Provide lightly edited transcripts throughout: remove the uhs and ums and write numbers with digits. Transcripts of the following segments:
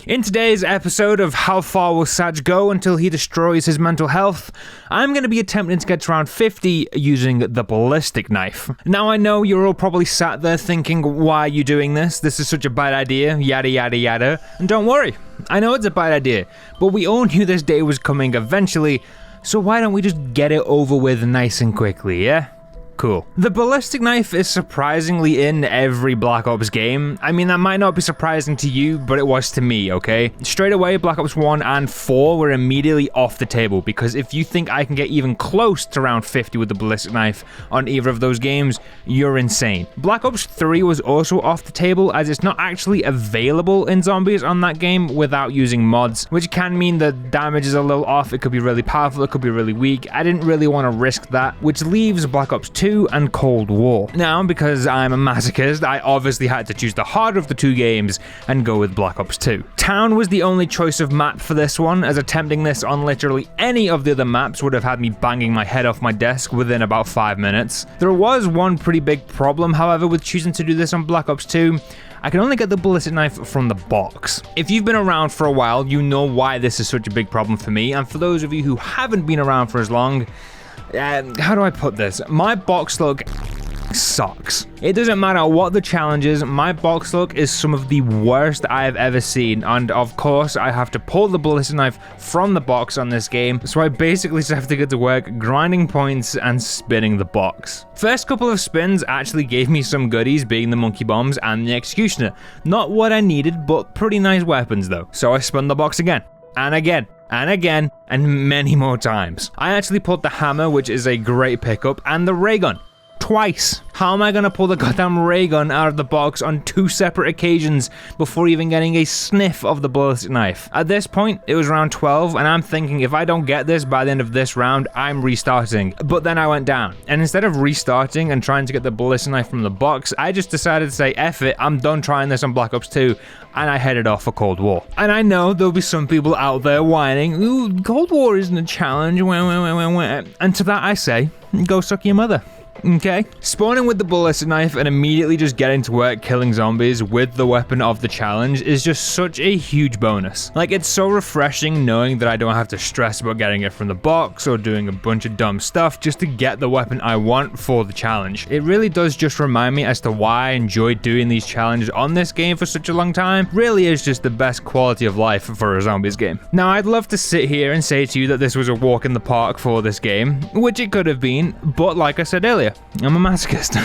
In today's episode of How Far Will Satch Go Until He Destroys His Mental Health, I'm going to be attempting to get to round 50 using the Ballistic Knife. Now I know you're all probably sat there thinking, why are you doing this? This is such a bad idea, yada yada yada. And don't worry, I know it's a bad idea, but we all knew this day was coming eventually, so why don't we just get it over with nice and quickly, yeah? Cool. The Ballistic Knife is surprisingly in every Black Ops game. I mean, that might not be surprising to you, but it was to me, okay? Straight away, Black Ops 1 and 4 were immediately off the table, because if you think I can get even close to round 50 with the Ballistic Knife on either of those games, you're insane. Black Ops 3 was also off the table, as it's not actually available in Zombies on that game without using mods, which can mean the damage is a little off. It could be really powerful, it could be really weak. I didn't really want to risk that, which leaves Black Ops 2 and Cold War. Now, because I'm a masochist, I obviously had to choose the harder of the two games and go with Black Ops 2. Town was the only choice of map for this one, as attempting this on literally any of the other maps would have had me banging my head off my desk within about 5 minutes. There was one pretty big problem, however, with choosing to do this on Black Ops 2. I can only get the Ballistic Knife from the box. If you've been around for a while, you know why this is such a big problem for me, and for those of you who haven't been around for as long, how do I put this? My box look sucks. It doesn't matter what the challenge is, my box look is some of the worst I have ever seen, and of course I have to pull the Ballistic Knife from the box on this game, so I basically just have to get to work grinding points and spinning the box. First couple of spins actually gave me some goodies, being the monkey bombs and the executioner. Not what I needed, but pretty nice weapons though. So I spun the box again, and again, and again, and many more times. I actually pulled the hammer, which is a great pickup, and the ray gun. Twice. How am I gonna pull the goddamn ray gun out of the box on 2 separate occasions before even getting a sniff of the Ballistic Knife? At this point, it was round 12, and I'm thinking if I don't get this by the end of this round, I'm restarting. But then I went down, and instead of restarting and trying to get the Ballistic Knife from the box, I just decided to say, F it, I'm done trying this on Black Ops 2, and I headed off for Cold War. And I know there'll be some people out there whining, ooh, Cold War isn't a challenge, and to that I say, go suck your mother. Okay? Spawning with the Ballistic Knife and immediately just getting to work killing zombies with the weapon of the challenge is just such a huge bonus. Like, it's so refreshing knowing that I don't have to stress about getting it from the box or doing a bunch of dumb stuff just to get the weapon I want for the challenge. It really does just remind me as to why I enjoyed doing these challenges on this game for such a long time. Really is just the best quality of life for a zombies game. Now, I'd love to sit here and say to you that this was a walk in the park for this game, which it could have been, but like I said earlier, I'm a masochist.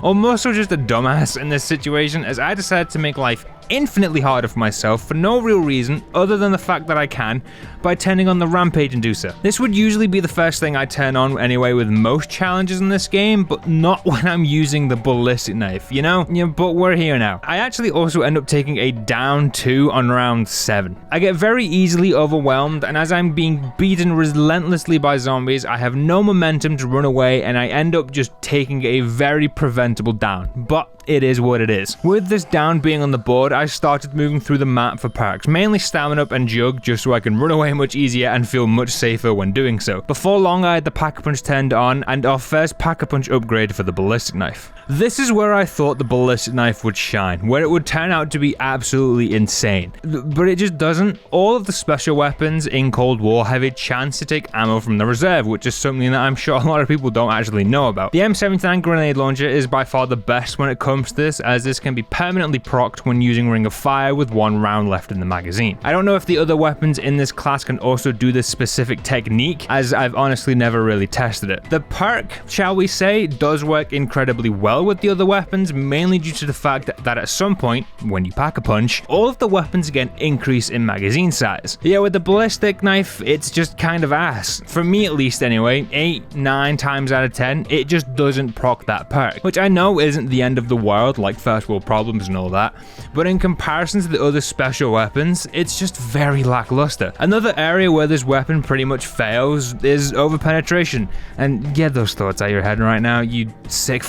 I'm also just a dumbass in this situation, as I decided to make life infinitely harder for myself for no real reason other than the fact that I can, by turning on the Rampage Inducer. This would usually be the first thing I turn on anyway with most challenges in this game, but not when I'm using the Ballistic Knife, you know? Yeah, but we're here now. I actually also end up taking a down 2 on round 7. I get very easily overwhelmed, and as I'm being beaten relentlessly by zombies, I have no momentum to run away, and I end up just taking a very preventable down. But it is what it is. With this down being on the board, I started moving through the map for perks, mainly Stamina Up and Jug, just so I can run away much easier and feel much safer when doing so. Before long, I had the Pack-a-Punch turned on, and our first Pack-a-Punch upgrade for the Ballistic Knife. This is where I thought the Ballistic Knife would shine, where it would turn out to be absolutely insane. But it just doesn't. All of the special weapons in Cold War have a chance to take ammo from the reserve, which is something that I'm sure a lot of people don't actually know about. The M79 grenade launcher is by far the best when it comes to this, as this can be permanently procced when using Ring of Fire with 1 round left in the magazine. I don't know if the other weapons in this class can also do this specific technique, as I've honestly never really tested it. The perk, shall we say, does work incredibly well with the other weapons, mainly due to the fact that at some point, when you pack a punch, all of the weapons again increase in magazine size. Yeah, with the Ballistic Knife, it's just kind of ass. For me at least anyway, 8-9 times out of 10, it just doesn't proc that perk, which I know isn't the end of the world, like first world problems and all that, but in comparison to the other special weapons, it's just very lackluster. Another area where this weapon pretty much fails is over penetration, and get those thoughts out of your head right now, you sick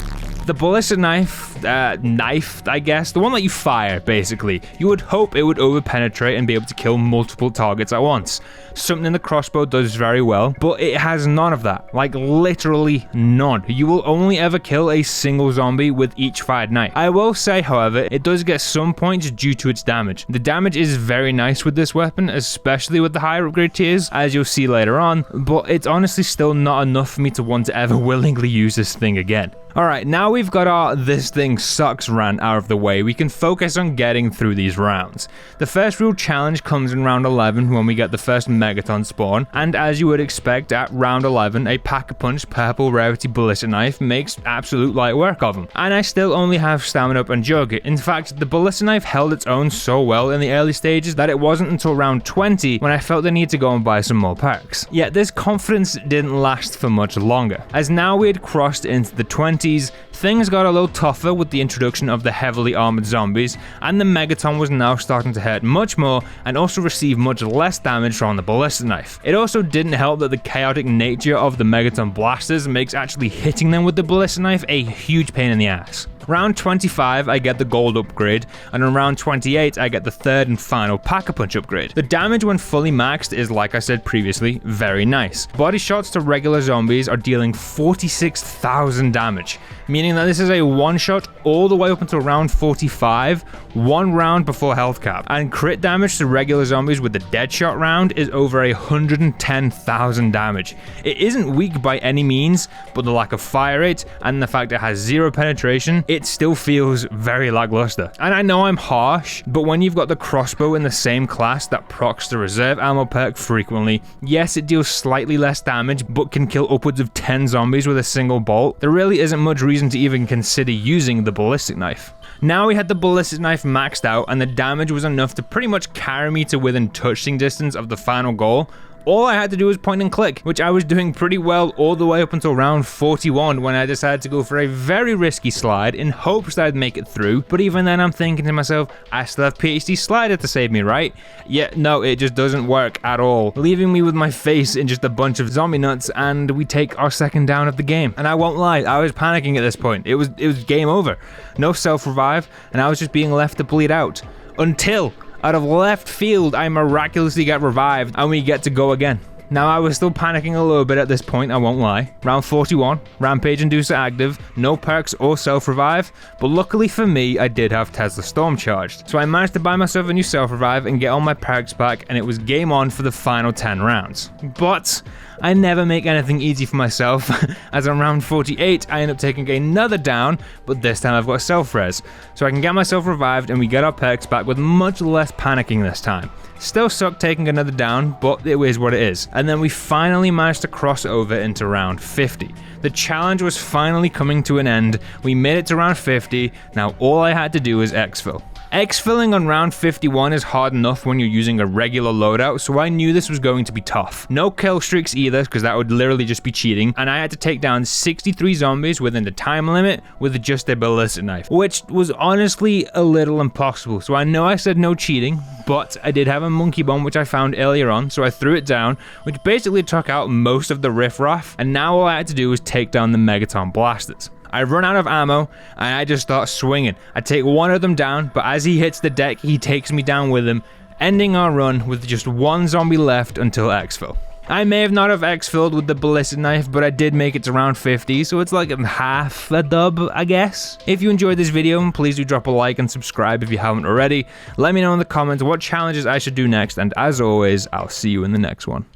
The ballistic knife, I guess, the one that you fire, basically, you would hope it would over-penetrate and be able to kill multiple targets at once. Something the crossbow does very well, but it has none of that. Like, literally none. You will only ever kill a single zombie with each fired knife. I will say, however, it does get some points due to its damage. The damage is very nice with this weapon, especially with the higher upgrade tiers, as you'll see later on, but it's honestly still not enough for me to want to ever willingly use this thing again. Alright, now we've got our "this thing sucks" rant out of the way, we can focus on getting through these rounds. The first real challenge comes in round 11 when we get the first Megaton spawn, and as you would expect at round 11, a Pack-a-Punch purple rarity ballistic knife makes absolute light work of him. And I still only have stamina up and jug. In fact, the ballistic knife held its own so well in the early stages that it wasn't until round 20 when I felt the need to go and buy some more perks. Yet this confidence didn't last for much longer, as now we had crossed into the 20s, things got a little tougher with the introduction of the heavily armored zombies, and the Megaton was now starting to hurt much more and also receive much less damage from the ballistic knife. It also didn't help that the chaotic nature of the Megaton blasters makes actually hitting them with the ballistic knife a huge pain in the ass. Round 25, I get the gold upgrade, and on round 28, I get the third and final Pack-a-Punch upgrade. The damage when fully maxed is, like I said previously, very nice. Body shots to regular zombies are dealing 46,000 damage, meaning that this is a one-shot all the way up until round 45, one round before health cap. And crit damage to regular zombies with the Deadshot round is over 110,000 damage. It isn't weak by any means, but the lack of fire rate and the fact it has zero penetration, it still feels very lackluster. And I know I'm harsh, but when you've got the crossbow in the same class that procs the reserve ammo perk frequently, yes, it deals slightly less damage, but can kill upwards of 10 zombies with a single bolt, there really isn't much reason to even consider using the ballistic knife. Now we had the ballistic knife maxed out, and the damage was enough to pretty much carry me to within touching distance of the final goal. All I had to do was point and click, which I was doing pretty well all the way up until round 41 when I decided to go for a very risky slide in hopes that I'd make it through, but even then I'm thinking to myself, I still have PhD slider to save me, right? Yet no, it just doesn't work at all, leaving me with my face in just a bunch of zombie nuts, and we take our second down of the game. And I won't lie, I was panicking at this point. It was game over. No self-revive, and I was just being left to bleed out. Until out of left field, I miraculously get revived and we get to go again. Now, I was still panicking a little bit at this point, I won't lie. Round 41, Rampage Inducer active, no perks or self-revive, but luckily for me, I did have Tesla Storm charged. So I managed to buy myself a new self-revive and get all my perks back, and it was game on for the final 10 rounds. But I never make anything easy for myself, as on round 48, I end up taking another down, but this time I've got self-res, so I can get myself revived and we get our perks back with much less panicking this time. Still suck taking another down, but it is what it is. And then we finally managed to cross over into round 50. The challenge was finally coming to an end, we made it to round 50, now all I had to do was exfil. Exfilling on round 51 is hard enough when you're using a regular loadout, so I knew this was going to be tough. No kill streaks either, because that would literally just be cheating, and I had to take down 63 zombies within the time limit with just a ballistic knife, which was honestly a little impossible. So I know I said no cheating, but I did have a monkey bomb which I found earlier on, so I threw it down, which basically took out most of the riffraff, and now all I had to do was take down the Megaton blasters. I run out of ammo, and I just start swinging. I take one of them down, but as he hits the deck, he takes me down with him, ending our run with just one zombie left until exfil. I may have not have exfilled with the ballistic knife, but I did make it to round 50, so it's like half a dub, I guess. If you enjoyed this video, please do drop a like and subscribe if you haven't already. Let me know in the comments what challenges I should do next, and as always, I'll see you in the next one.